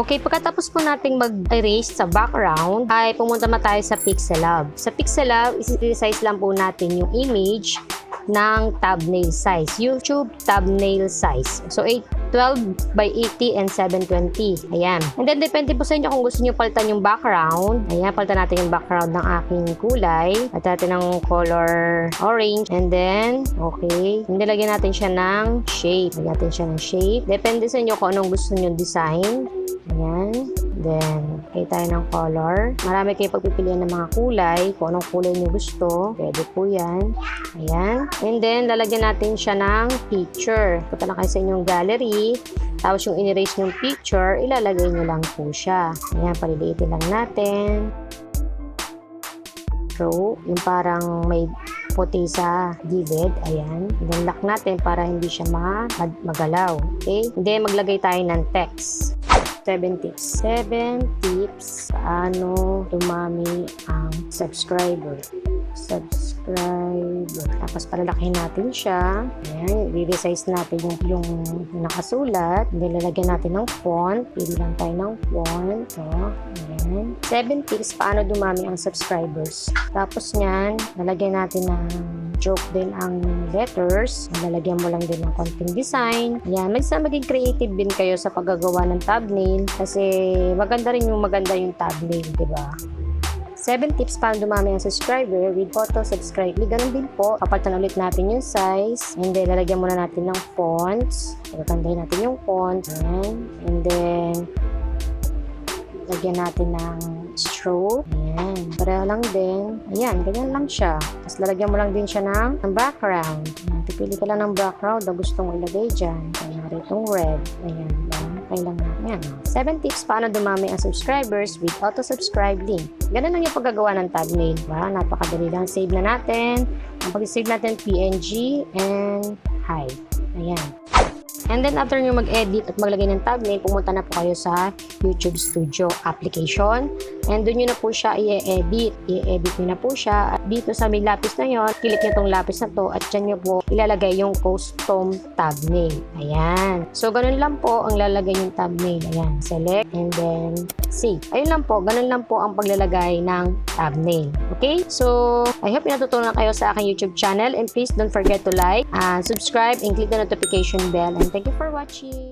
Okay, pagkatapos po nating mag-erase sa background, ay pumunta na tayo sa PIXELLAB. Sa PIXELLAB, isi-resize lang po natin yung image ng thumbnail size. YouTube thumbnail size. So, 12 by 80 and 720. Ayan. And then, depende po sa inyo kung gusto nyo palitan yung background. Ayan, palitan natin yung background ng aking kulay. Palitan natin ng color orange. And then, okay. And then, lagyan natin siya ng shape. Lagyan natin siya ng shape. Depende sa inyo kung anong gusto nyo design. Ayan. Then, kaya tayo ng color. Marami kayo pagpipilian ng mga kulay. Kung anong kulay nyo gusto. Pwede po yan. Ayan. And then, lalagyan natin siya ng picture. Punta na kayo sa inyong gallery. Tapos yung in-erase yung picture, ilalagay nyo lang po siya. Ayan, paliliitin lang natin. So, yung parang may puti sa gilid. Ayan. Then, lock natin para hindi siya magalaw. Okay? And then, maglagay tayo ng text. 7 tips. 7 tips paano dumami ang subscriber. Tapos palalakihin natin siya. Ayan, i-resize natin yung nakasulat. Then lalagyan natin ng font. Pili lang tayo ng font. So, ayan. 7 tips paano dumami ang subscribers. Tapos nyan, lalagyan natin ng joke din ang letters. Lalagyan mo lang din ng konting design. Ayan, maging creative din kayo sa paggagawa ng thumbnail kasi maganda rin yung thumbnail, diba? 7 tips paano dumami ang subscriber with auto-subscribe. Ganun din po. Papalitan ulit natin yung size. And then, lalagyan muna natin ng fonts. Pagkandahin natin yung font. Ayan. And then, lagyan natin ng stroke. Ayan. Pareho lang din. Ayan, ganyan lang siya. Tapos, lalagyan mo lang din siya ng background. Ayan. Pipili ka lang ng background na gusto mong ilagay dyan. Ayan, itong red. Ayan. Kailang na. Ayan. 7 tips paano dumami ang subscribers with auto-subscribe link. Ganun lang yung paggagawa ng thumbnail. Diba? Napakadali lang. Save na natin. Ang pag-save natin, PNG and hide. Ayan. And then, after nyo mag-edit at maglagay ng thumbnail, pumunta na po kayo sa YouTube Studio application. And doon nyo na po siya i-edit. I-edit nyo na po siya. At dito sa may lapis na yon, click nyo tong lapis na to at dyan nyo po ilalagay yung custom thumbnail. Ayan. So, ganun lang po ang lalagay yung thumbnail. Ayan. Select and then save. Ayun lang po. Ganun lang po ang paglalagay ng thumbnail. Okay? So, I hope natutunan kayo sa aking YouTube channel. And please don't forget to like, subscribe, and click the notification bell. And thank you for watching.